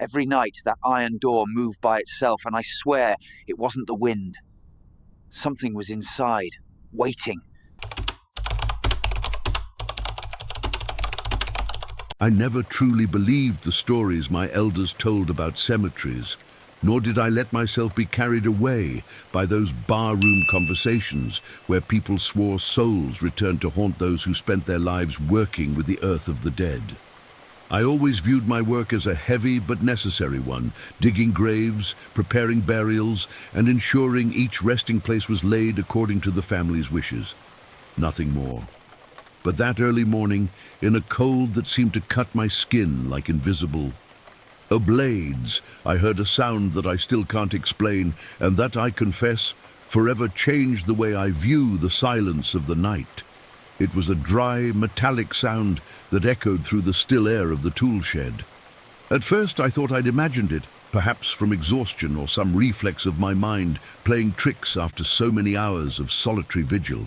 Every night that iron door moved by itself, and I swear it wasn't the wind. Something was inside, waiting. I never truly believed the stories my elders told about cemeteries, nor did I let myself be carried away by those barroom conversations where people swore souls returned to haunt those who spent their lives working with the earth of the dead. I always viewed my work as a heavy but necessary one, digging graves, preparing burials, and ensuring each resting place was laid according to the family's wishes. Nothing more. But that early morning, in a cold that seemed to cut my skin like invisible blades, I heard a sound that I still can't explain, and that, I confess, forever changed the way I view the silence of the night. It was a dry, metallic sound that echoed through the still air of the tool shed. At first I thought I'd imagined it, perhaps from exhaustion or some reflex of my mind playing tricks after so many hours of solitary vigil.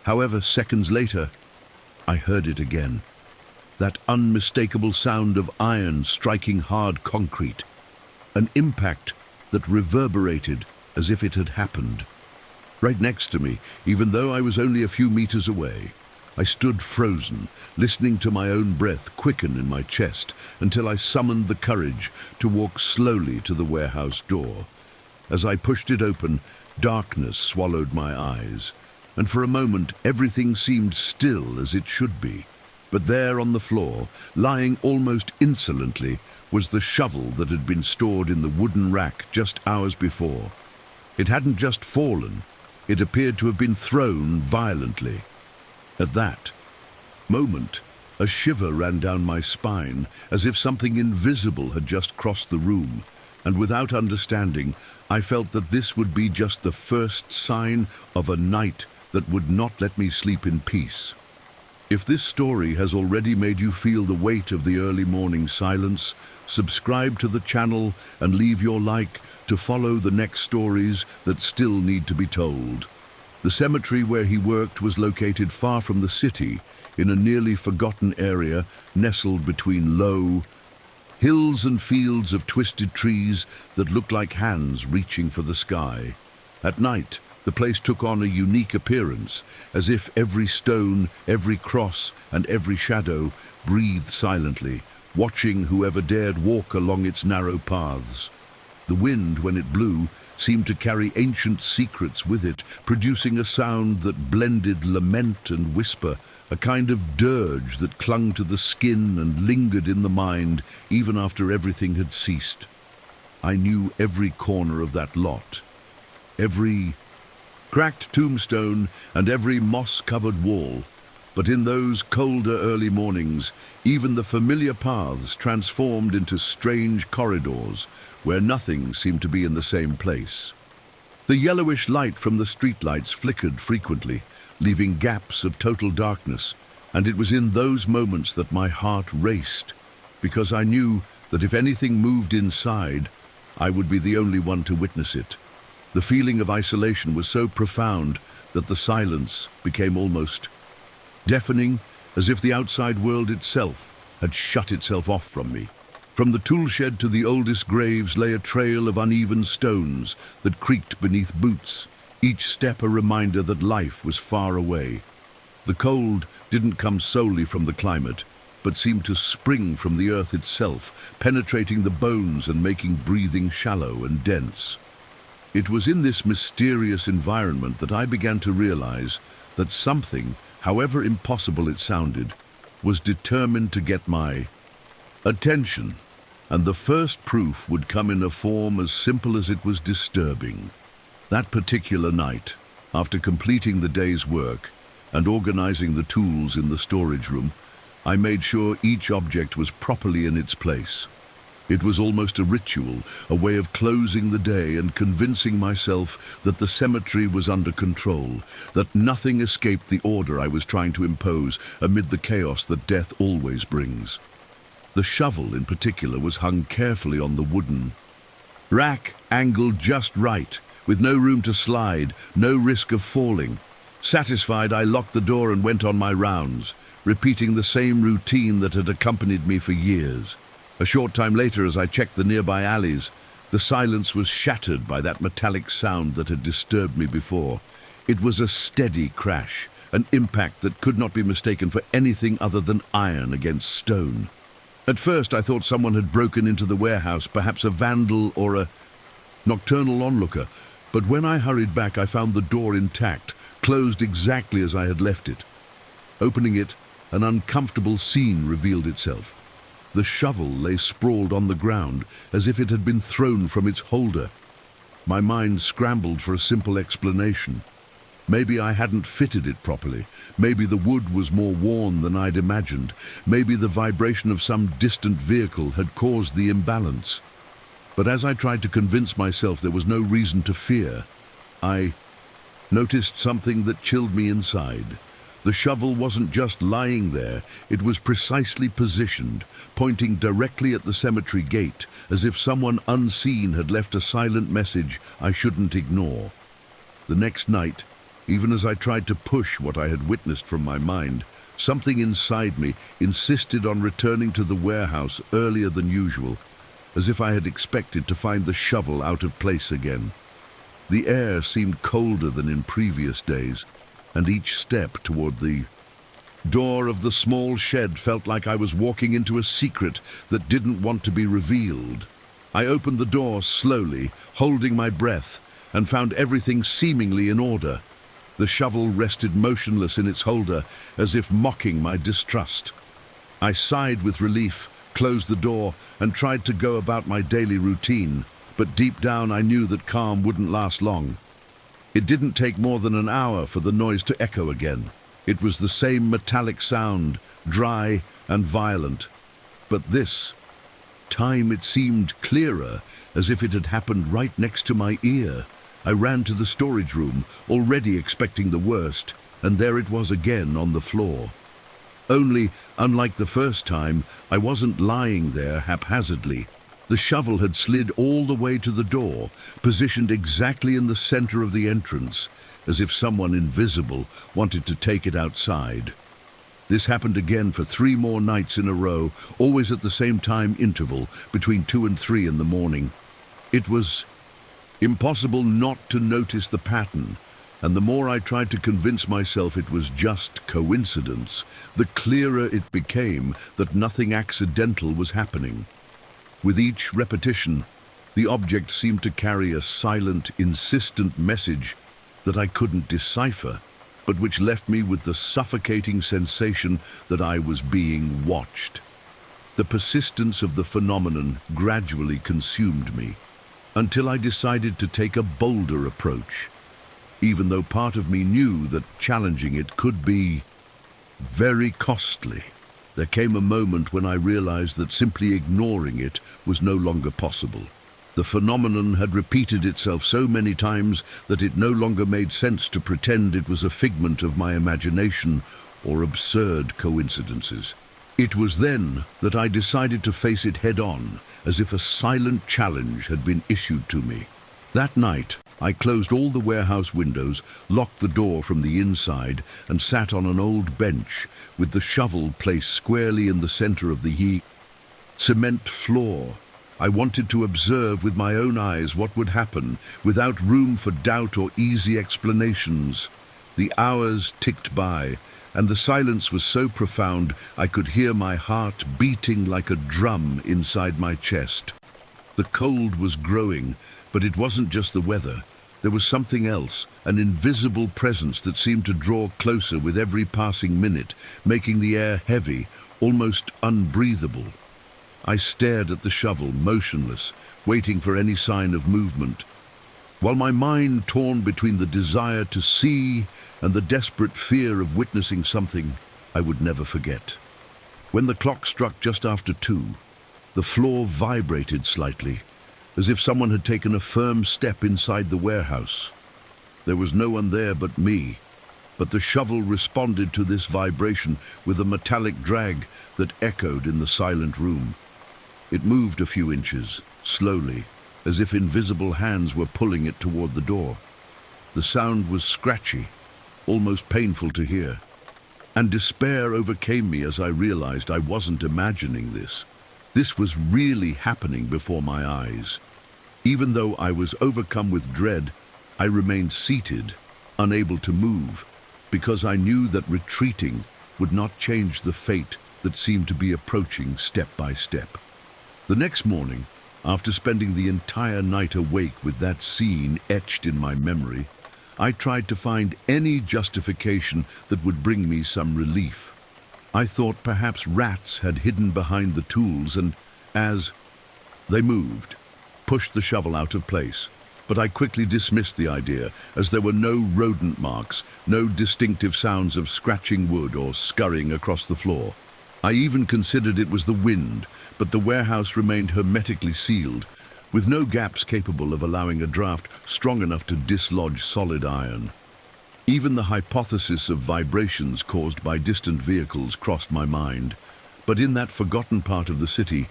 However, seconds later, I heard it again. That unmistakable sound of iron striking hard concrete. An impact that reverberated as if it had happened. Right next to me, even though I was only a few meters away. I stood frozen, listening to my own breath quicken in my chest until I summoned the courage to walk slowly to the warehouse door. As I pushed it open, darkness swallowed my eyes, and for a moment everything seemed still as it should be. But there on the floor, lying almost insolently, was the shovel that had been stored in the wooden rack just hours before. It hadn't just fallen, it appeared to have been thrown violently. At that moment, a shiver ran down my spine, as if something invisible had just crossed the room, and without understanding, I felt that this would be just the first sign of a night that would not let me sleep in peace. If this story has already made you feel the weight of the early morning silence, subscribe to the channel and leave your like to follow the next stories that still need to be told. The cemetery where he worked was located far from the city, in a nearly forgotten area nestled between low hills and fields of twisted trees that looked like hands reaching for the sky. At night, the place took on a unique appearance, as if every stone, every cross, and every shadow breathed silently, watching whoever dared walk along its narrow paths. The wind, when it blew, seemed to carry ancient secrets with it, producing a sound that blended lament and whisper, a kind of dirge that clung to the skin and lingered in the mind even after everything had ceased. I knew every corner of that lot, every cracked tombstone and every moss-covered wall, but in those colder early mornings, even the familiar paths transformed into strange corridors where nothing seemed to be in the same place. The yellowish light from the streetlights flickered frequently, leaving gaps of total darkness, and it was in those moments that my heart raced, because I knew that if anything moved inside, I would be the only one to witness it. The feeling of isolation was so profound that the silence became almost deafening, as if the outside world itself had shut itself off from me. From the tool shed to the oldest graves lay a trail of uneven stones that creaked beneath boots, each step a reminder that life was far away. The cold didn't come solely from the climate, but seemed to spring from the earth itself, penetrating the bones and making breathing shallow and dense. It was in this mysterious environment that I began to realize that something, however impossible it sounded, was determined to get my attention, and the first proof would come in a form as simple as it was disturbing. That particular night, after completing the day's work and organizing the tools in the storage room, I made sure each object was properly in its place. It was almost a ritual, a way of closing the day and convincing myself that the cemetery was under control, that nothing escaped the order I was trying to impose amid the chaos that death always brings. The shovel, in particular, was hung carefully on the wooden rack, angled just right, with no room to slide, no risk of falling. Satisfied, I locked the door and went on my rounds, repeating the same routine that had accompanied me for years. A short time later, as I checked the nearby alleys, the silence was shattered by that metallic sound that had disturbed me before. It was a steady crash, an impact that could not be mistaken for anything other than iron against stone. At first, I thought someone had broken into the warehouse, perhaps a vandal or a nocturnal onlooker, but when I hurried back, I found the door intact, closed exactly as I had left it. Opening it, an uncomfortable scene revealed itself. The shovel lay sprawled on the ground, as if it had been thrown from its holder. My mind scrambled for a simple explanation. Maybe I hadn't fitted it properly. Maybe the wood was more worn than I'd imagined. Maybe the vibration of some distant vehicle had caused the imbalance. But as I tried to convince myself there was no reason to fear, I noticed something that chilled me inside. The shovel wasn't just lying there, it was precisely positioned, pointing directly at the cemetery gate, as if someone unseen had left a silent message I shouldn't ignore. The next night, even as I tried to push what I had witnessed from my mind, something inside me insisted on returning to the warehouse earlier than usual, as if I had expected to find the shovel out of place again. The air seemed colder than in previous days, and each step toward the door of the small shed felt like I was walking into a secret that didn't want to be revealed. I opened the door slowly, holding my breath, and found everything seemingly in order. The shovel rested motionless in its holder, as if mocking my distrust. I sighed with relief, closed the door, and tried to go about my daily routine, but deep down I knew that calm wouldn't last long. It didn't take more than an hour for the noise to echo again. It was the same metallic sound, dry and violent. But this time it seemed clearer, as if it had happened right next to my ear. I ran to the storage room, already expecting the worst, and there it was again on the floor. Only, unlike the first time, I wasn't lying there haphazardly. The shovel had slid all the way to the door, positioned exactly in the center of the entrance, as if someone invisible wanted to take it outside. This happened again for 3 more nights in a row, always at the same time interval, between 2 and 3 in the morning. It was impossible not to notice the pattern, and the more I tried to convince myself it was just coincidence, the clearer it became that nothing accidental was happening. With each repetition, the object seemed to carry a silent, insistent message that I couldn't decipher, but which left me with the suffocating sensation that I was being watched. The persistence of the phenomenon gradually consumed me, until I decided to take a bolder approach, even though part of me knew that challenging it could be very costly. There came a moment when I realized that simply ignoring it was no longer possible. The phenomenon had repeated itself so many times that it no longer made sense to pretend it was a figment of my imagination or absurd coincidences. It was then that I decided to face it head-on, as if a silent challenge had been issued to me. That night, I closed all the warehouse windows, locked the door from the inside, and sat on an old bench with the shovel placed squarely in the center of the cement floor. I wanted to observe with my own eyes what would happen, without room for doubt or easy explanations. The hours ticked by, and the silence was so profound I could hear my heart beating like a drum inside my chest. The cold was growing, but it wasn't just the weather. There was something else, an invisible presence that seemed to draw closer with every passing minute, making the air heavy, almost unbreathable. I stared at the shovel, motionless, waiting for any sign of movement, while my mind torn between the desire to see and the desperate fear of witnessing something I would never forget. When the clock struck just after 2, the floor vibrated slightly, as if someone had taken a firm step inside the warehouse. There was no one there but me, but the shovel responded to this vibration with a metallic drag that echoed in the silent room. It moved a few inches, slowly, as if invisible hands were pulling it toward the door. The sound was scratchy, almost painful to hear, and despair overcame me as I realized I wasn't imagining this. This was really happening before my eyes. Even though I was overcome with dread, I remained seated, unable to move, because I knew that retreating would not change the fate that seemed to be approaching step by step. The next morning, after spending the entire night awake with that scene etched in my memory, I tried to find any justification that would bring me some relief. I thought perhaps rats had hidden behind the tools and, as they moved, pushed the shovel out of place. But I quickly dismissed the idea, as there were no rodent marks, no distinctive sounds of scratching wood or scurrying across the floor. I even considered it was the wind, but the warehouse remained hermetically sealed, with no gaps capable of allowing a draft strong enough to dislodge solid iron. Even the hypothesis of vibrations caused by distant vehicles crossed my mind, but in that forgotten part of the city,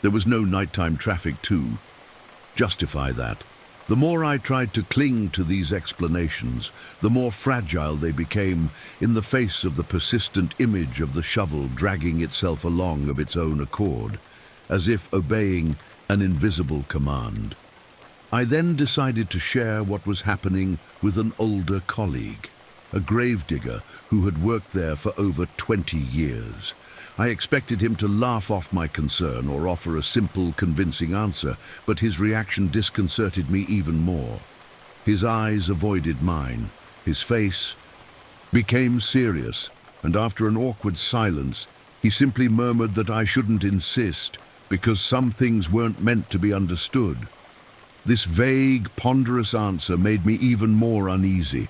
there was no nighttime traffic to justify that. The more I tried to cling to these explanations, the more fragile they became in the face of the persistent image of the shovel dragging itself along of its own accord, as if obeying an invisible command. I then decided to share what was happening with an older colleague, a gravedigger who had worked there for over 20 years. I expected him to laugh off my concern or offer a simple, convincing answer, but his reaction disconcerted me even more. His eyes avoided mine, his face became serious, and after an awkward silence, he simply murmured that I shouldn't insist, because some things weren't meant to be understood. This vague, ponderous answer made me even more uneasy.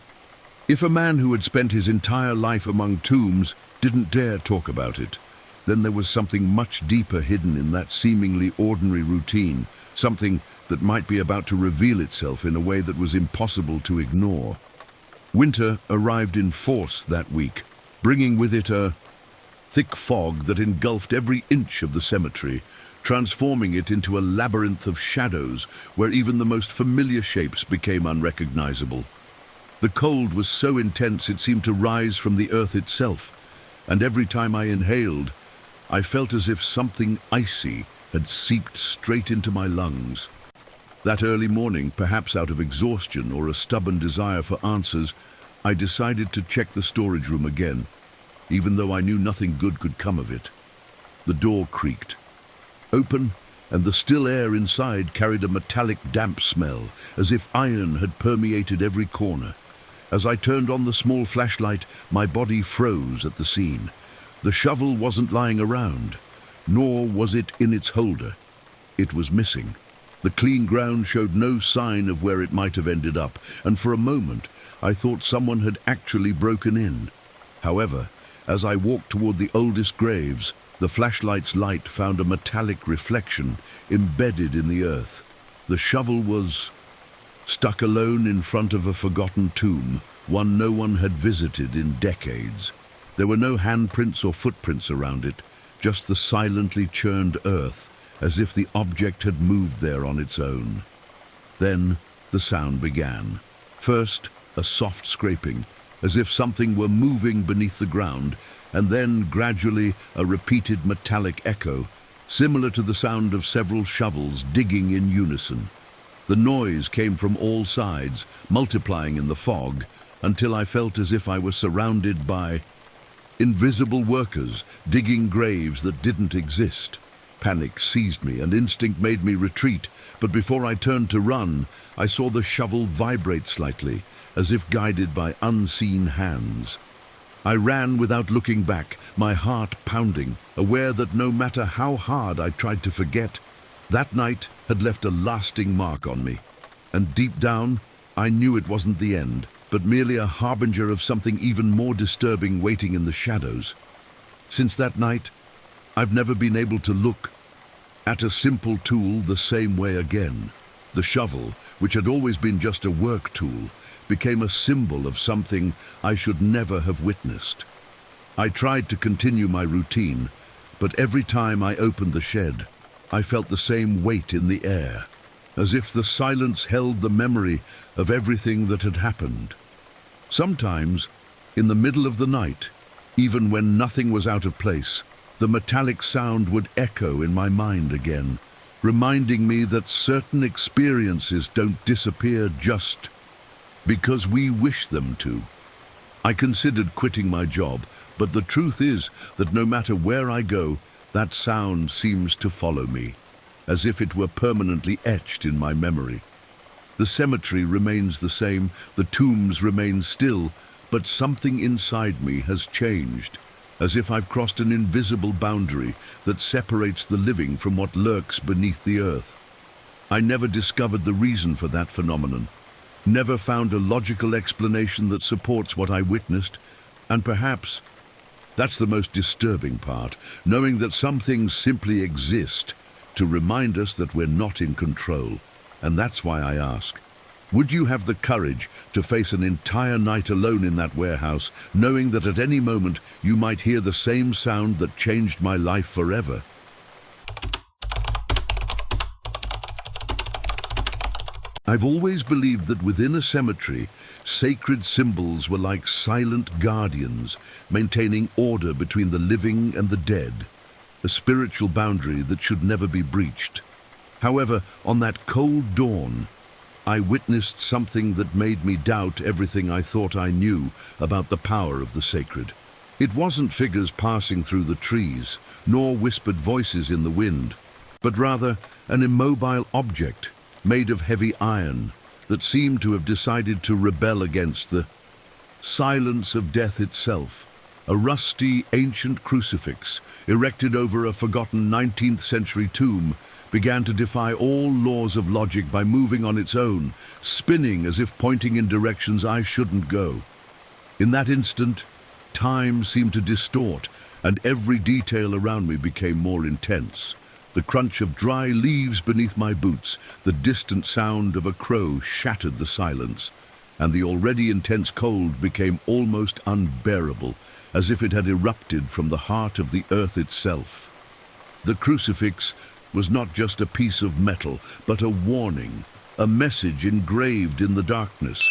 If a man who had spent his entire life among tombs didn't dare talk about it, then there was something much deeper hidden in that seemingly ordinary routine, something that might be about to reveal itself in a way that was impossible to ignore. Winter arrived in force that week, bringing with it a thick fog that engulfed every inch of the cemetery, transforming it into a labyrinth of shadows where even the most familiar shapes became unrecognizable. The cold was so intense it seemed to rise from the earth itself, and every time I inhaled, I felt as if something icy had seeped straight into my lungs. That early morning, perhaps out of exhaustion or a stubborn desire for answers, I decided to check the storage room again, even though I knew nothing good could come of it. The door creaked open, and the still air inside carried a metallic damp smell, as if iron had permeated every corner. As I turned on the small flashlight, my body froze at the scene. The shovel wasn't lying around, nor was it in its holder. It was missing. The clean ground showed no sign of where it might have ended up, and for a moment I thought someone had actually broken in. However, as I walked toward the oldest graves, the flashlight's light found a metallic reflection embedded in the earth. The shovel was stuck alone in front of a forgotten tomb, one no one had visited in decades. There were no handprints or footprints around it, just the silently churned earth, as if the object had moved there on its own. Then the sound began. First, a soft scraping, as if something were moving beneath the ground, and then gradually a repeated metallic echo, similar to the sound of several shovels digging in unison. The noise came from all sides, multiplying in the fog, until I felt as if I was surrounded by invisible workers digging graves that didn't exist. Panic seized me and instinct made me retreat, but before I turned to run, I saw the shovel vibrate slightly, as if guided by unseen hands. I ran without looking back, my heart pounding, aware that no matter how hard I tried to forget, that night had left a lasting mark on me. And deep down, I knew it wasn't the end, but merely a harbinger of something even more disturbing waiting in the shadows. Since that night, I've never been able to look at a simple tool the same way again. The shovel, which had always been just a work tool, became a symbol of something I should never have witnessed. I tried to continue my routine, but every time I opened the shed, I felt the same weight in the air, as if the silence held the memory of everything that had happened. Sometimes, in the middle of the night, even when nothing was out of place, the metallic sound would echo in my mind again, reminding me that certain experiences don't disappear just because we wish them to. I considered quitting my job, but the truth is that no matter where I go, that sound seems to follow me, as if it were permanently etched in my memory. The cemetery remains the same, the tombs remain still, but something inside me has changed, as if I've crossed an invisible boundary that separates the living from what lurks beneath the earth. I never discovered the reason for that phenomenon, never found a logical explanation that supports what I witnessed, and perhaps that's the most disturbing part, knowing that some things simply exist to remind us that we're not in control. And that's why I ask, would you have the courage to face an entire night alone in that warehouse, knowing that at any moment you might hear the same sound that changed my life forever? I've always believed that within a cemetery, sacred symbols were like silent guardians, maintaining order between the living and the dead, a spiritual boundary that should never be breached. However, on that cold dawn, I witnessed something that made me doubt everything I thought I knew about the power of the sacred. It wasn't figures passing through the trees, nor whispered voices in the wind, but rather an immobile object made of heavy iron that seemed to have decided to rebel against the silence of death itself. A rusty, ancient crucifix, erected over a forgotten 19th century tomb, began to defy all laws of logic by moving on its own, spinning as if pointing in directions I shouldn't go. In that instant, time seemed to distort, and every detail around me became more intense. The crunch of dry leaves beneath my boots, the distant sound of a crow shattered the silence, and the already intense cold became almost unbearable, as if it had erupted from the heart of the earth itself. The crucifix was not just a piece of metal, but a warning, a message engraved in the darkness.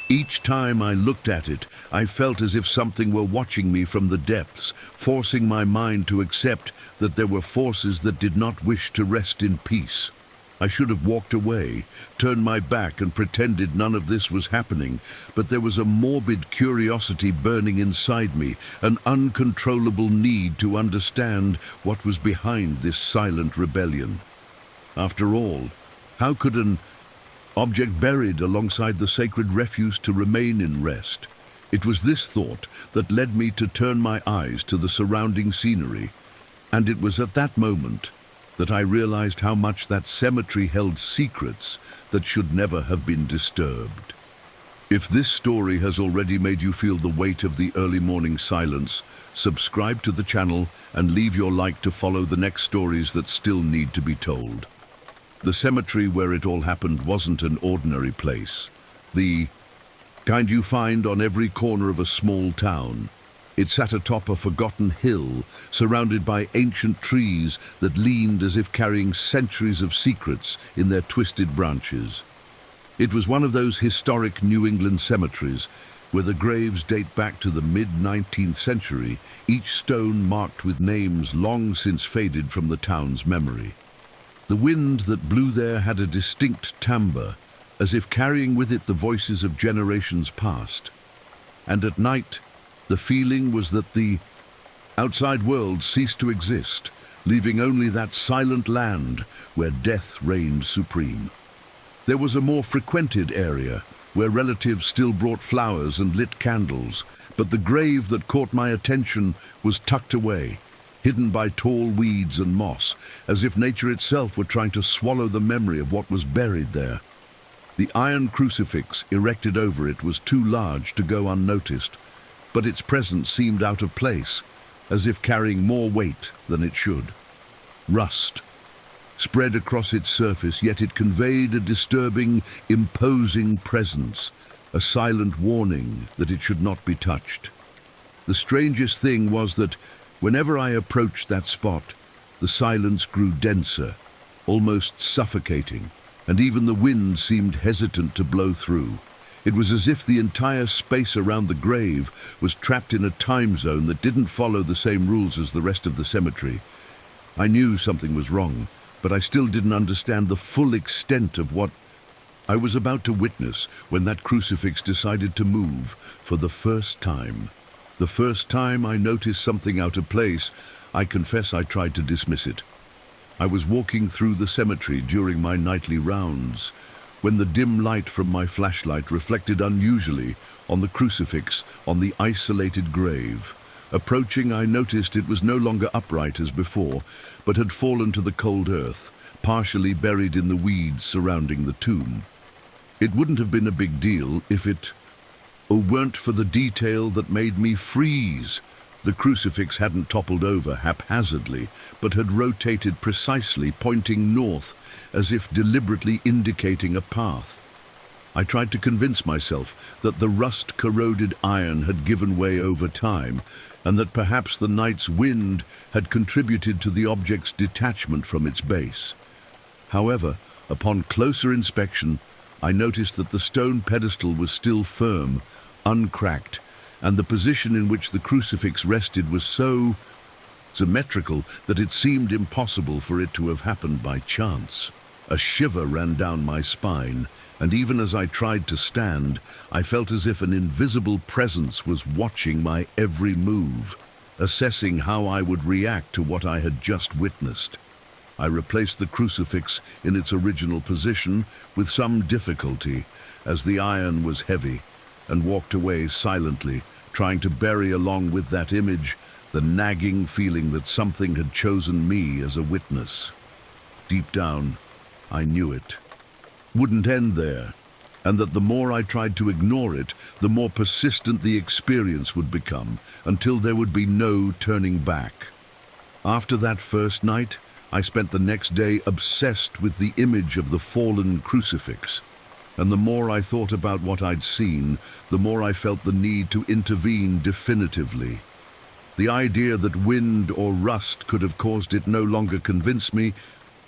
Each time I looked at it, I felt as if something were watching me from the depths, forcing my mind to accept that there were forces that did not wish to rest in peace. I should have walked away, turned my back and pretended none of this was happening, but there was a morbid curiosity burning inside me, an uncontrollable need to understand what was behind this silent rebellion. After all, how could an object buried alongside the sacred refuse to remain in rest? It was this thought that led me to turn my eyes to the surrounding scenery, and it was at that moment that I realized how much that cemetery held secrets that should never have been disturbed. If this story has already made you feel the weight of the early morning silence, subscribe to the channel and leave your like to follow the next stories that still need to be told. The cemetery where it all happened wasn't an ordinary place. The kind you find on every corner of a small town. It sat atop a forgotten hill, surrounded by ancient trees that leaned as if carrying centuries of secrets in their twisted branches. It was one of those historic New England cemeteries where the graves date back to the mid-19th century, each stone marked with names long since faded from the town's memory. The wind that blew there had a distinct timbre, as if carrying with it the voices of generations past. And at night, the feeling was that the outside world ceased to exist, leaving only that silent land where death reigned supreme. There was a more frequented area where relatives still brought flowers and lit candles, but the grave that caught my attention was tucked away, hidden by tall weeds and moss, as if nature itself were trying to swallow the memory of what was buried there. The iron crucifix erected over it was too large to go unnoticed, but its presence seemed out of place, as if carrying more weight than it should. Rust spread across its surface, yet it conveyed a disturbing, imposing presence, a silent warning that it should not be touched. The strangest thing was that whenever I approached that spot, the silence grew denser, almost suffocating, and even the wind seemed hesitant to blow through. It was as if the entire space around the grave was trapped in a time zone that didn't follow the same rules as the rest of the cemetery. I knew something was wrong, but I still didn't understand the full extent of what I was about to witness when that crucifix decided to move for the first time. The first time I noticed something out of place, I confess I tried to dismiss it. I was walking through the cemetery during my nightly rounds, when the dim light from my flashlight reflected unusually on the crucifix on the isolated grave. Approaching, I noticed it was no longer upright as before, but had fallen to the cold earth, partially buried in the weeds surrounding the tomb. It wouldn't have been a big deal if it weren't for the detail that made me freeze. The crucifix hadn't toppled over haphazardly, but had rotated precisely, pointing north, as if deliberately indicating a path. I tried to convince myself that the rust-corroded iron had given way over time, and that perhaps the night's wind had contributed to the object's detachment from its base. However, upon closer inspection, I noticed that the stone pedestal was still firm, uncracked, and the position in which the crucifix rested was so symmetrical that it seemed impossible for it to have happened by chance. A shiver ran down my spine, and even as I tried to stand, I felt as if an invisible presence was watching my every move, assessing how I would react to what I had just witnessed. I replaced the crucifix in its original position with some difficulty, as the iron was heavy, and walked away silently, trying to bury along with that image the nagging feeling that something had chosen me as a witness. Deep down, I knew it wouldn't end there, and that the more I tried to ignore it, the more persistent the experience would become, until there would be no turning back. After that first night, I spent the next day obsessed with the image of the fallen crucifix. And the more I thought about what I'd seen, the more I felt the need to intervene definitively. The idea that wind or rust could have caused it no longer convinced me,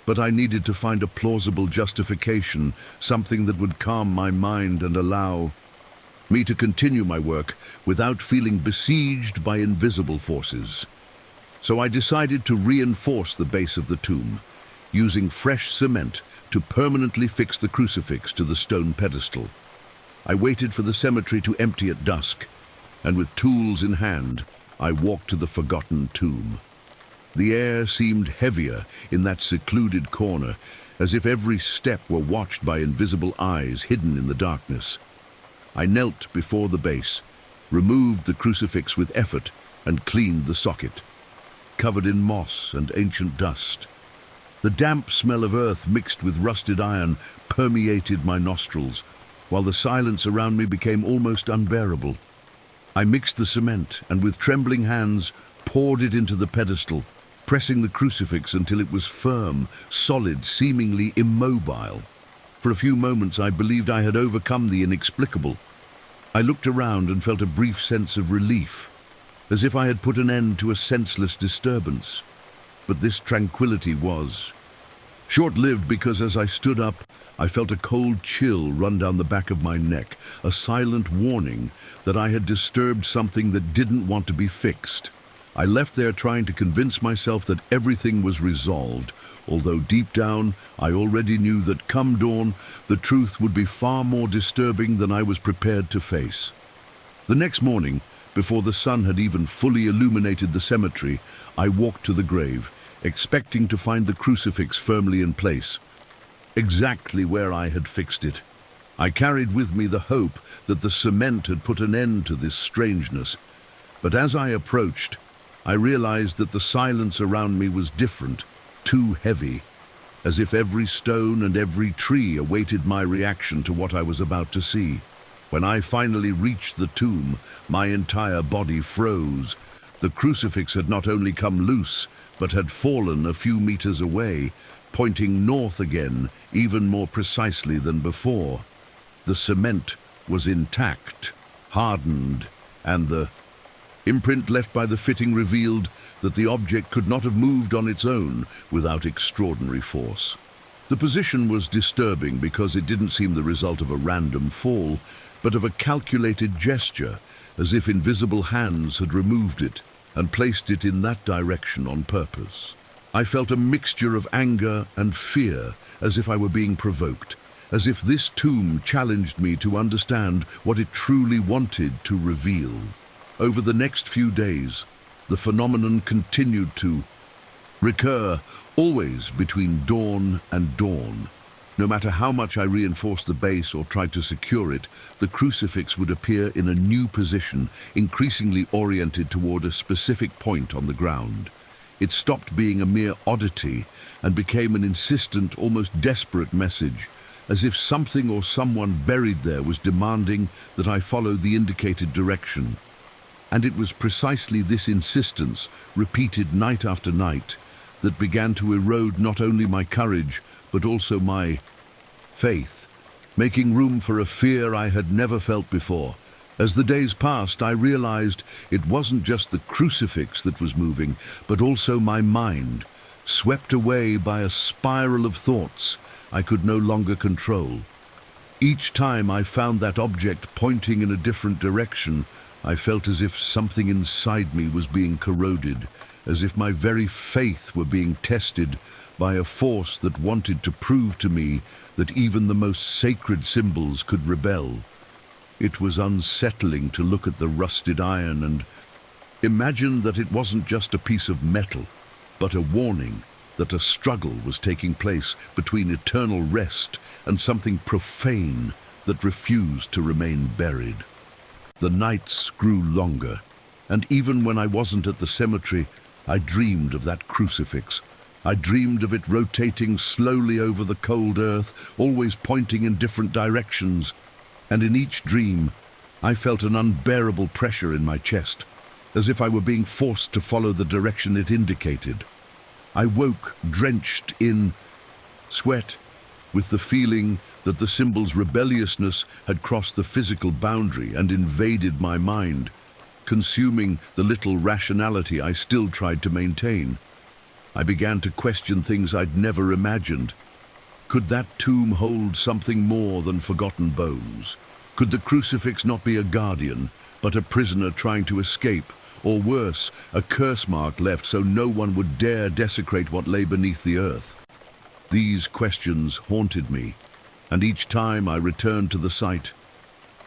but I needed to find a plausible justification, something that would calm my mind and allow me to continue my work without feeling besieged by invisible forces. So I decided to reinforce the base of the tomb, using fresh cement to permanently fix the crucifix to the stone pedestal. I waited for the cemetery to empty at dusk, and with tools in hand, I walked to the forgotten tomb. The air seemed heavier in that secluded corner, as if every step were watched by invisible eyes hidden in the darkness. I knelt before the base, removed the crucifix with effort, and cleaned the socket, covered in moss and ancient dust. The damp smell of earth mixed with rusted iron permeated my nostrils, while the silence around me became almost unbearable. I mixed the cement and with trembling hands poured it into the pedestal, pressing the crucifix until it was firm, solid, seemingly immobile. For a few moments I believed I had overcome the inexplicable. I looked around and felt a brief sense of relief, as if I had put an end to a senseless disturbance. But this tranquility was short-lived, because as I stood up, I felt a cold chill run down the back of my neck, a silent warning that I had disturbed something that didn't want to be fixed. I left there trying to convince myself that everything was resolved, although deep down I already knew that come dawn, the truth would be far more disturbing than I was prepared to face. The next morning, before the sun had even fully illuminated the cemetery, I walked to the grave, expecting to find the crucifix firmly in place, exactly where I had fixed it. I carried with me the hope that the cement had put an end to this strangeness, but as I approached, I realized that the silence around me was different, too heavy, as if every stone and every tree awaited my reaction to what I was about to see. When I finally reached the tomb, my entire body froze. The crucifix had not only come loose, but had fallen a few meters away, pointing north again, even more precisely than before. The cement was intact, hardened, and the imprint left by the fitting revealed that the object could not have moved on its own without extraordinary force. The position was disturbing because it didn't seem the result of a random fall, but of a calculated gesture, as if invisible hands had removed it and placed it in that direction on purpose. I felt a mixture of anger and fear, as if I were being provoked, as if this tomb challenged me to understand what it truly wanted to reveal. Over the next few days, the phenomenon continued to recur, always between dawn and dawn. No matter how much I reinforced the base or tried to secure it, the crucifix would appear in a new position, increasingly oriented toward a specific point on the ground. It stopped being a mere oddity and became an insistent, almost desperate message, as if something or someone buried there was demanding that I follow the indicated direction. And it was precisely this insistence, repeated night after night, that began to erode not only my courage, but also my faith, making room for a fear I had never felt before. As the days passed, I realized it wasn't just the crucifix that was moving, but also my mind, swept away by a spiral of thoughts I could no longer control. Each time I found that object pointing in a different direction, I felt as if something inside me was being corroded, as if my very faith were being tested by a force that wanted to prove to me that even the most sacred symbols could rebel. It was unsettling to look at the rusted iron and imagine that it wasn't just a piece of metal, but a warning that a struggle was taking place between eternal rest and something profane that refused to remain buried. The nights grew longer, and even when I wasn't at the cemetery, I dreamed of that crucifix. I dreamed of it rotating slowly over the cold earth, always pointing in different directions. And in each dream, I felt an unbearable pressure in my chest, as if I were being forced to follow the direction it indicated. I woke drenched in sweat, with the feeling that the symbol's rebelliousness had crossed the physical boundary and invaded my mind, consuming the little rationality I still tried to maintain. I began to question things I'd never imagined. Could that tomb hold something more than forgotten bones? Could the crucifix not be a guardian, but a prisoner trying to escape? Or worse, a curse mark left so no one would dare desecrate what lay beneath the earth? These questions haunted me, and each time I returned to the site,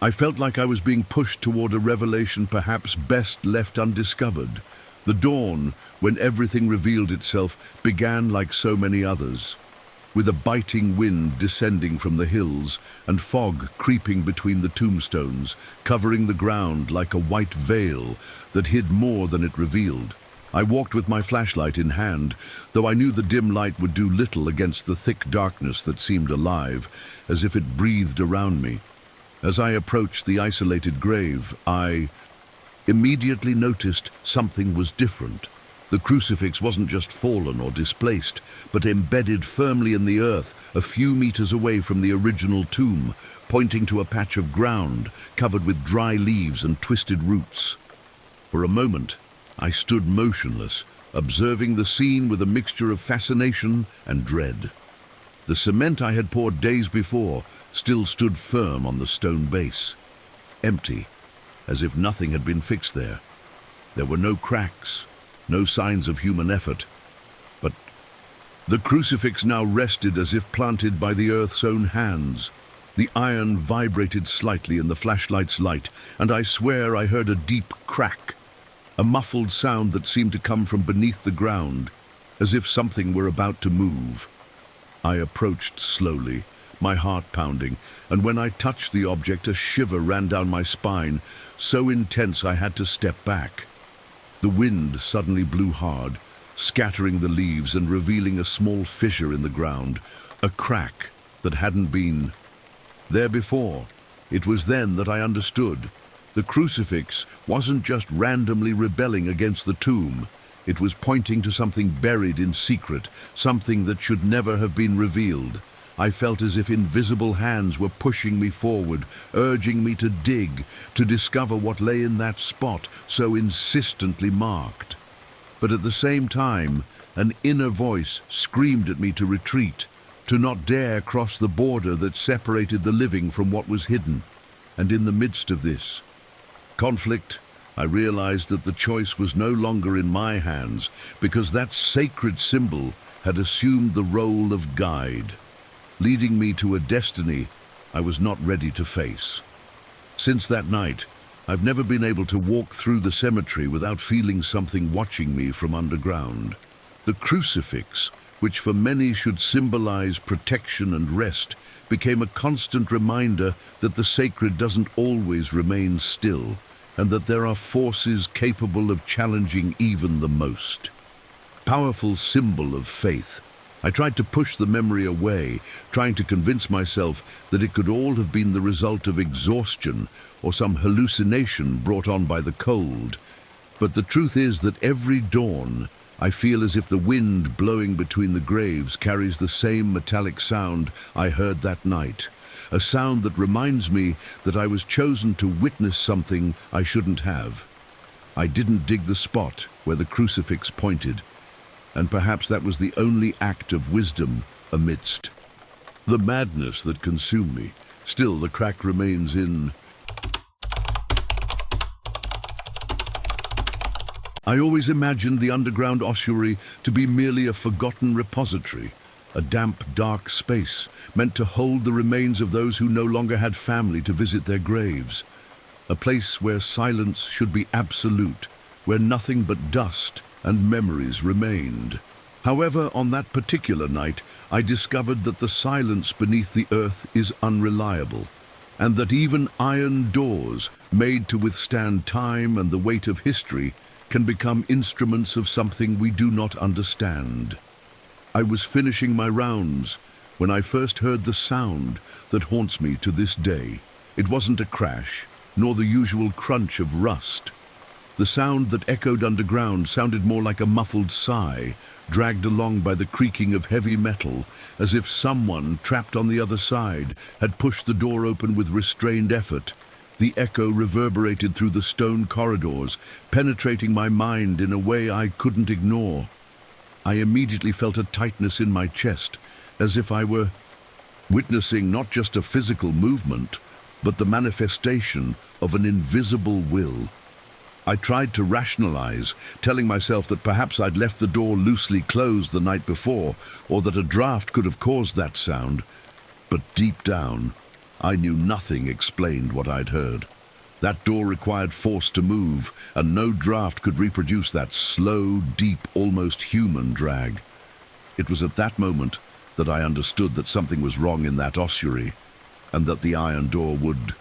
I felt like I was being pushed toward a revelation perhaps best left undiscovered. The dawn, when everything revealed itself, began like so many others, with a biting wind descending from the hills and fog creeping between the tombstones, covering the ground like a white veil that hid more than it revealed. I walked with my flashlight in hand, though I knew the dim light would do little against the thick darkness that seemed alive, as if it breathed around me. As I approached the isolated grave, I immediately noticed something was different. The crucifix wasn't just fallen or displaced, but embedded firmly in the earth a few meters away from the original tomb, pointing to a patch of ground covered with dry leaves and twisted roots. For a moment, I stood motionless, observing the scene with a mixture of fascination and dread. The cement I had poured days before still stood firm on the stone base, empty, as if nothing had been fixed there. There were no cracks, no signs of human effort, but the crucifix now rested as if planted by the earth's own hands. The iron vibrated slightly in the flashlight's light, and I swear I heard a deep crack, a muffled sound that seemed to come from beneath the ground, as if something were about to move. I approached slowly, my heart pounding, and when I touched the object, a shiver ran down my spine, so intense I had to step back. The wind suddenly blew hard, scattering the leaves and revealing a small fissure in the ground, a crack that hadn't been there before. It was then that I understood. The crucifix wasn't just randomly rebelling against the tomb. It was pointing to something buried in secret, something that should never have been revealed. I felt as if invisible hands were pushing me forward, urging me to dig, to discover what lay in that spot so insistently marked. But at the same time, an inner voice screamed at me to retreat, to not dare cross the border that separated the living from what was hidden. And in the midst of this conflict, I realized that the choice was no longer in my hands, because that sacred symbol had assumed the role of guide, leading me to a destiny I was not ready to face. Since that night, I've never been able to walk through the cemetery without feeling something watching me from underground. The crucifix, which for many should symbolize protection and rest, became a constant reminder that the sacred doesn't always remain still, and that there are forces capable of challenging even the most powerful symbol of faith. I tried to push the memory away, trying to convince myself that it could all have been the result of exhaustion or some hallucination brought on by the cold. But the truth is that every dawn, I feel as if the wind blowing between the graves carries the same metallic sound I heard that night. A sound that reminds me that I was chosen to witness something I shouldn't have. I didn't dig the spot where the crucifix pointed, and perhaps that was the only act of wisdom amidst the madness that consumed me. Still, the crack remains in. I always imagined the underground ossuary to be merely a forgotten repository, a damp, dark space meant to hold the remains of those who no longer had family to visit their graves. A place where silence should be absolute, where nothing but dust and memories remained. However, on that particular night, I discovered that the silence beneath the earth is unreliable, and that even iron doors, made to withstand time and the weight of history, can become instruments of something we do not understand. I was finishing my rounds when I first heard the sound that haunts me to this day. It wasn't a crash, nor the usual crunch of rust. The sound that echoed underground sounded more like a muffled sigh, dragged along by the creaking of heavy metal, as if someone, trapped on the other side, had pushed the door open with restrained effort. The echo reverberated through the stone corridors, penetrating my mind in a way I couldn't ignore. I immediately felt a tightness in my chest, as if I were witnessing not just a physical movement, but the manifestation of an invisible will. I tried to rationalize, telling myself that perhaps I'd left the door loosely closed the night before, or that a draft could have caused that sound. But deep down, I knew nothing explained what I'd heard. That door required force to move, and no draft could reproduce that slow, deep, almost human drag. It was at that moment that I understood that something was wrong in that ossuary, and that the iron door would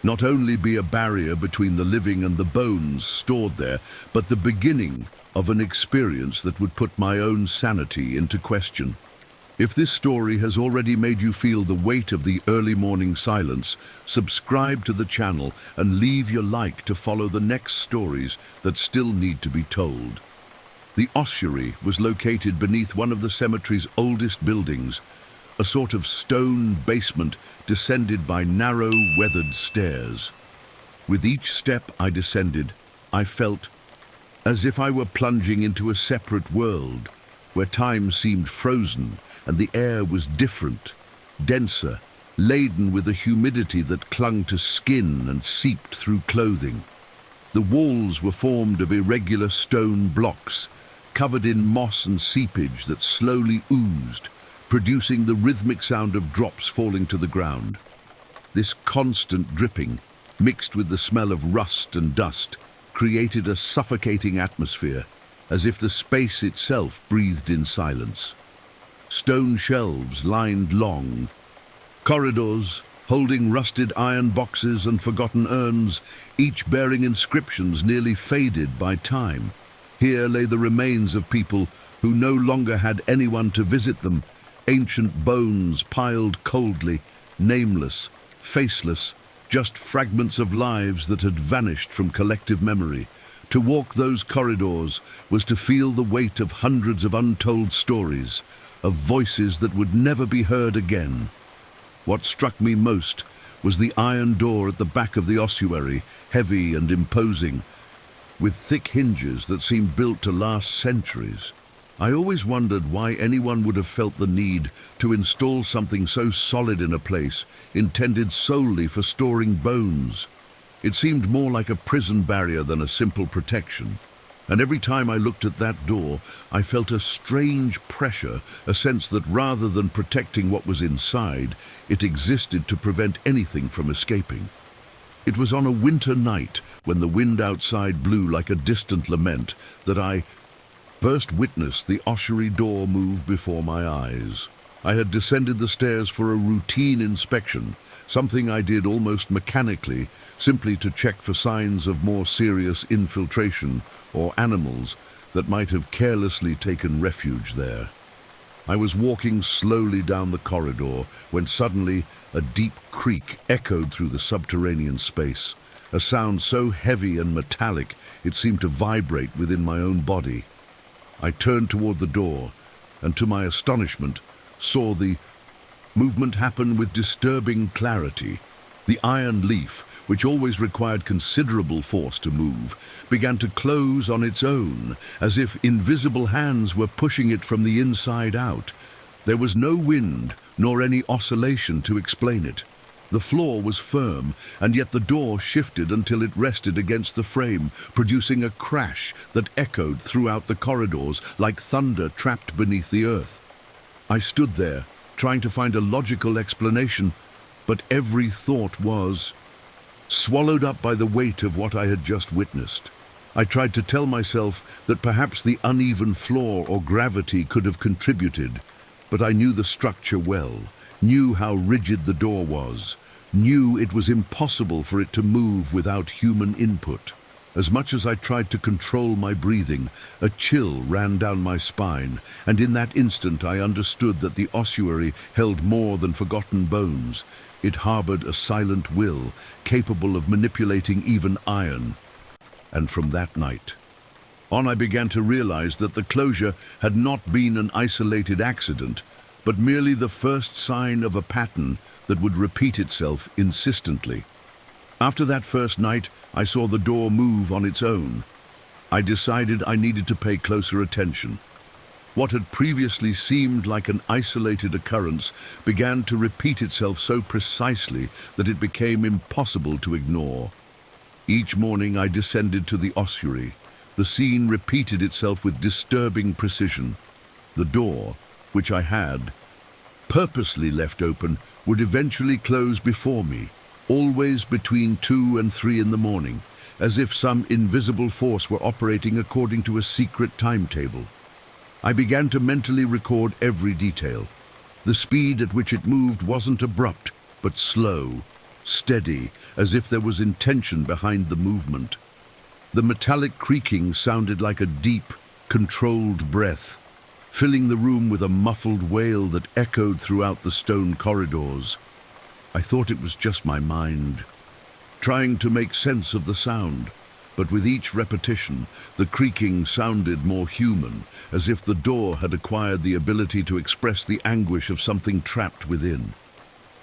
not only be a barrier between the living and the bones stored there, but the beginning of an experience that would put my own sanity into question. If this story has already made you feel the weight of the early morning silence, subscribe to the channel and leave your like to follow the next stories that still need to be told. The ossuary was located beneath one of the cemetery's oldest buildings, a sort of stone basement descended by narrow, weathered stairs. With each step I descended, I felt as if I were plunging into a separate world, where time seemed frozen and the air was different, denser, laden with a humidity that clung to skin and seeped through clothing. The walls were formed of irregular stone blocks, covered in moss and seepage that slowly oozed, producing the rhythmic sound of drops falling to the ground. This constant dripping, mixed with the smell of rust and dust, created a suffocating atmosphere, as if the space itself breathed in silence. Stone shelves lined long corridors, holding rusted iron boxes and forgotten urns, each bearing inscriptions nearly faded by time. Here lay the remains of people who no longer had anyone to visit them, ancient bones piled coldly, nameless, faceless, just fragments of lives that had vanished from collective memory. To walk those corridors was to feel the weight of hundreds of untold stories, of voices that would never be heard again. What struck me most was the iron door at the back of the ossuary, heavy and imposing, with thick hinges that seemed built to last centuries. I always wondered why anyone would have felt the need to install something so solid in a place intended solely for storing bones. It seemed more like a prison barrier than a simple protection. And every time I looked at that door, I felt a strange pressure, a sense that rather than protecting what was inside, it existed to prevent anything from escaping. It was on a winter night, when the wind outside blew like a distant lament, that I first witnessed the ossuary door move before my eyes. I had descended the stairs for a routine inspection, something I did almost mechanically, simply to check for signs of more serious infiltration or animals that might have carelessly taken refuge there. I was walking slowly down the corridor when suddenly a deep creak echoed through the subterranean space, a sound so heavy and metallic it seemed to vibrate within my own body. I turned toward the door and, to my astonishment, saw the movement happen with disturbing clarity. The iron leaf, which always required considerable force to move, began to close on its own, as if invisible hands were pushing it from the inside out. There was no wind, nor any oscillation to explain it. The floor was firm, and yet the door shifted until it rested against the frame, producing a crash that echoed throughout the corridors like thunder trapped beneath the earth. I stood there, trying to find a logical explanation, but every thought was swallowed up by the weight of what I had just witnessed. I tried to tell myself that perhaps the uneven floor or gravity could have contributed, but I knew the structure well, knew how rigid the door was, knew it was impossible for it to move without human input. As much as I tried to control my breathing, a chill ran down my spine, and in that instant I understood that the ossuary held more than forgotten bones. It harbored a silent will, capable of manipulating even iron. And from that night on, I began to realize that the closure had not been an isolated accident, but merely the first sign of a pattern that would repeat itself insistently. After that first night, I saw the door move on its own. I decided I needed to pay closer attention. What had previously seemed like an isolated occurrence began to repeat itself so precisely that it became impossible to ignore. Each morning I descended to the ossuary. The scene repeated itself with disturbing precision. The door, which I had purposely left open, would eventually close before me, always between 2 and 3 in the morning, as if some invisible force were operating according to a secret timetable. I began to mentally record every detail. The speed at which it moved wasn't abrupt, but slow, steady, as if there was intention behind the movement. The metallic creaking sounded like a deep, controlled breath, filling the room with a muffled wail that echoed throughout the stone corridors. I thought it was just my mind, trying to make sense of the sound, but with each repetition, the creaking sounded more human, as if the door had acquired the ability to express the anguish of something trapped within.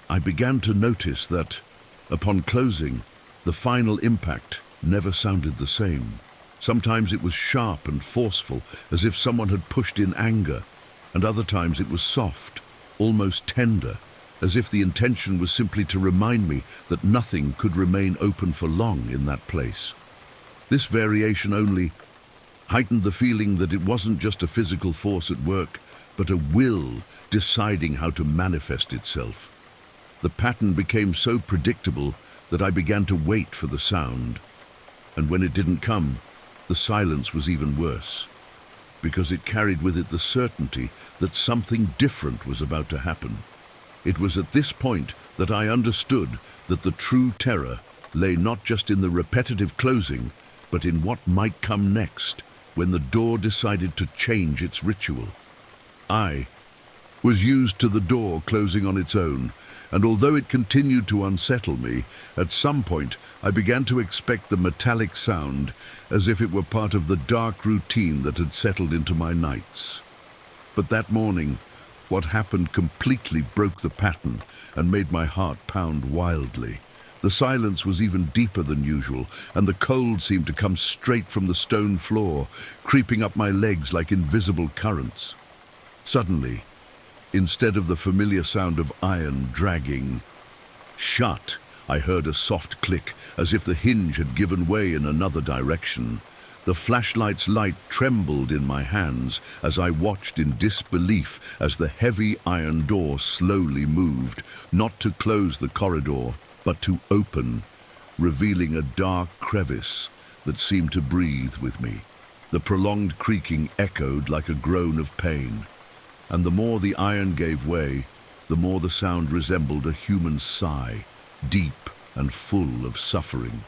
I began to notice that, upon closing, the final impact never sounded the same. Sometimes it was sharp and forceful, as if someone had pushed in anger, and other times it was soft, almost tender, as if the intention was simply to remind me that nothing could remain open for long in that place. This variation only heightened the feeling that it wasn't just a physical force at work, but a will deciding how to manifest itself. The pattern became so predictable that I began to wait for the sound, and when it didn't come, the silence was even worse, because it carried with it the certainty that something different was about to happen. It was at this point that I understood that the true terror lay not just in the repetitive closing, but in what might come next when the door decided to change its ritual. I was used to the door closing on its own, and although it continued to unsettle me, at some point I began to expect the metallic sound as if it were part of the dark routine that had settled into my nights. But that morning, what happened completely broke the pattern and made my heart pound wildly. The silence was even deeper than usual, and the cold seemed to come straight from the stone floor, creeping up my legs like invisible currents. Suddenly, instead of the familiar sound of iron dragging shut, I heard a soft click, as if the hinge had given way in another direction. The flashlight's light trembled in my hands as I watched in disbelief as the heavy iron door slowly moved, not to close the corridor, but to open, revealing a dark crevice that seemed to breathe with me. The prolonged creaking echoed like a groan of pain, and the more the iron gave way, the more the sound resembled a human sigh, deep and full of suffering.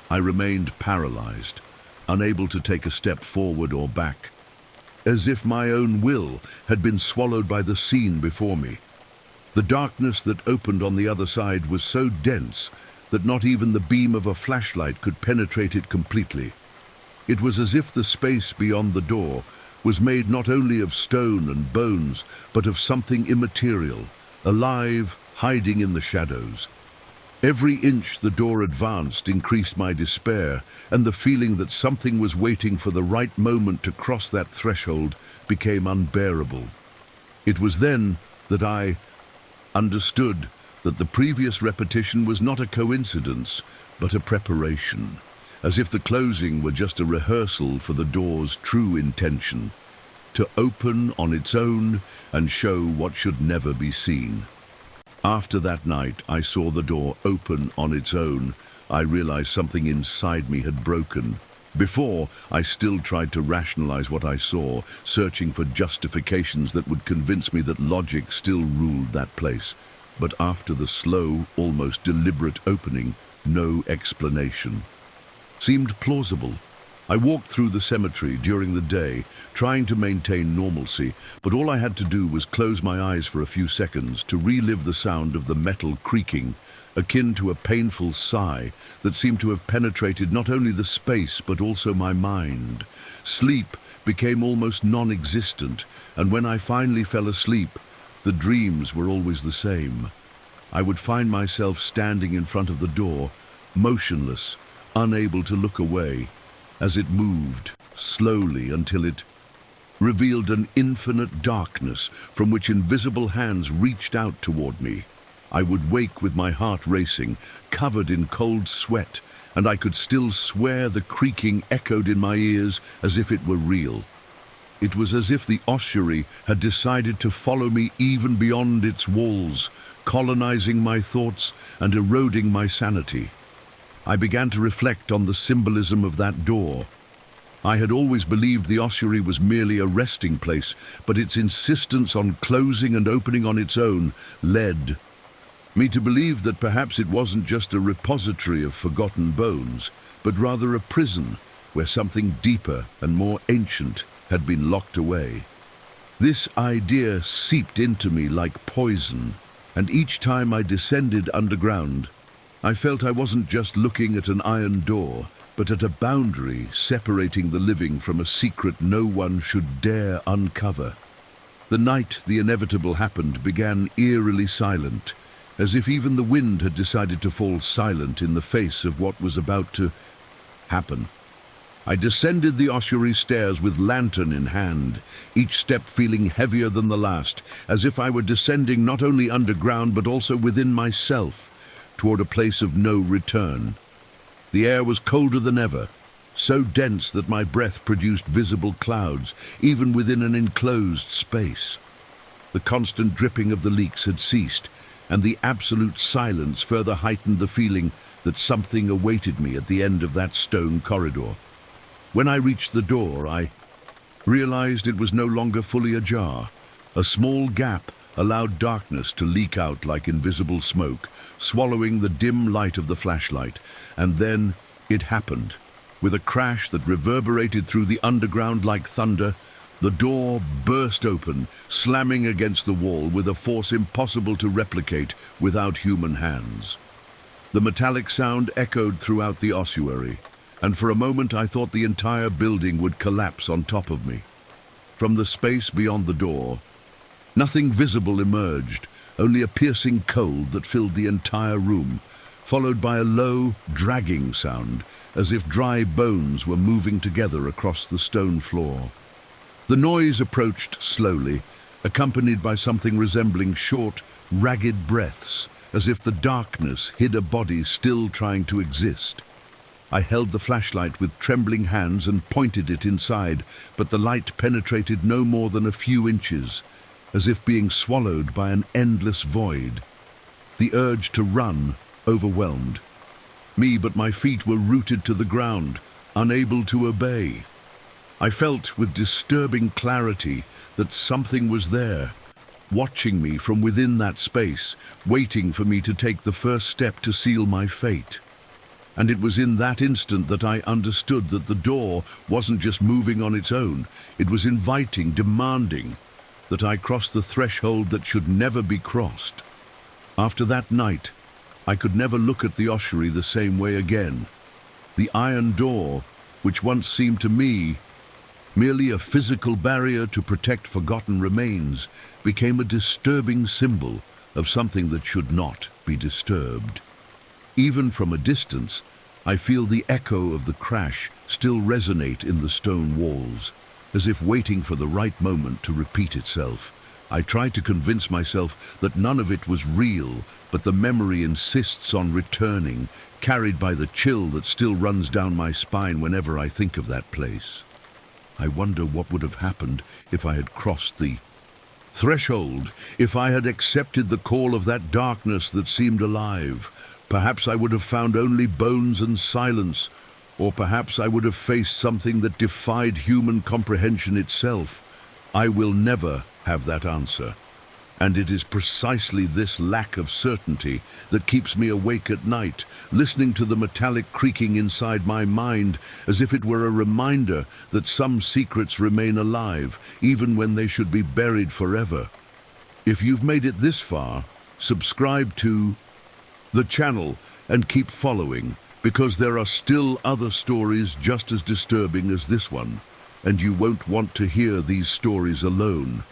I remained paralyzed, unable to take a step forward or back, as if my own will had been swallowed by the scene before me. The darkness that opened on the other side was so dense that not even the beam of a flashlight could penetrate it completely. It was as if the space beyond the door was made not only of stone and bones, but of something immaterial, alive, hiding in the shadows. Every inch the door advanced increased my despair, and the feeling that something was waiting for the right moment to cross that threshold became unbearable. It was then that I understood that the previous repetition was not a coincidence, but a preparation, as if the closing were just a rehearsal for the door's true intention, to open on its own and show what should never be seen. After that night, I saw the door open on its own. I realized something inside me had broken. Before, I still tried to rationalize what I saw, searching for justifications that would convince me that logic still ruled that place. But after the slow, almost deliberate opening, no explanation seemed plausible. I walked through the cemetery during the day, trying to maintain normalcy, but all I had to do was close my eyes for a few seconds to relive the sound of the metal creaking, akin to a painful sigh that seemed to have penetrated not only the space but also my mind. Sleep became almost non-existent, and when I finally fell asleep, the dreams were always the same. I would find myself standing in front of the door, motionless, unable to look away, as it moved slowly until it revealed an infinite darkness from which invisible hands reached out toward me. I would wake with my heart racing, covered in cold sweat, and I could still swear the creaking echoed in my ears as if it were real. It was as if the ossuary had decided to follow me even beyond its walls, colonizing my thoughts and eroding my sanity. I began to reflect on the symbolism of that door. I had always believed the ossuary was merely a resting place, but its insistence on closing and opening on its own led me to believe that perhaps it wasn't just a repository of forgotten bones, but rather a prison where something deeper and more ancient had been locked away. This idea seeped into me like poison, and each time I descended underground, I felt I wasn't just looking at an iron door, but at a boundary separating the living from a secret no one should dare uncover. The night the inevitable happened began eerily silent, as if even the wind had decided to fall silent in the face of what was about to happen. I descended the ossuary stairs with lantern in hand, each step feeling heavier than the last, as if I were descending not only underground but also within myself, toward a place of no return. The air was colder than ever, so dense that my breath produced visible clouds, even within an enclosed space. The constant dripping of the leaks had ceased, and the absolute silence further heightened the feeling that something awaited me at the end of that stone corridor. When I reached the door, I realized it was no longer fully ajar. A small gap allowed darkness to leak out like invisible smoke, swallowing the dim light of the flashlight. And then it happened. With a crash that reverberated through the underground like thunder, the door burst open, slamming against the wall with a force impossible to replicate without human hands. The metallic sound echoed throughout the ossuary, and for a moment I thought the entire building would collapse on top of me. From the space beyond the door, nothing visible emerged, only a piercing cold that filled the entire room. followed by a low, dragging sound, as if dry bones were moving together across the stone floor. The noise approached slowly, accompanied by something resembling short, ragged breaths, as if the darkness hid a body still trying to exist. I held the flashlight with trembling hands and pointed it inside, but the light penetrated no more than a few inches, as if being swallowed by an endless void. The urge to run overwhelmed me, but my feet were rooted to the ground, unable to obey. I felt with disturbing clarity that something was there, watching me from within that space, waiting for me to take the first step to seal my fate. And it was in that instant that I understood that the door wasn't just moving on its own, it was inviting, demanding that I cross the threshold that should never be crossed. After that night, I could never look at the ossuary the same way again. The iron door, which once seemed to me merely a physical barrier to protect forgotten remains, became a disturbing symbol of something that should not be disturbed. Even from a distance, I feel the echo of the crash still resonate in the stone walls, as if waiting for the right moment to repeat itself. I try to convince myself that none of it was real, but the memory insists on returning, carried by the chill that still runs down my spine whenever I think of that place. I wonder what would have happened if I had crossed the threshold, if I had accepted the call of that darkness that seemed alive. Perhaps I would have found only bones and silence, or perhaps I would have faced something that defied human comprehension itself. I will never have that answer. And it is precisely this lack of certainty that keeps me awake at night, listening to the metallic creaking inside my mind, as if it were a reminder that some secrets remain alive, even when they should be buried forever. If you've made it this far, subscribe to the channel and keep following, because there are still other stories just as disturbing as this one, and you won't want to hear these stories alone.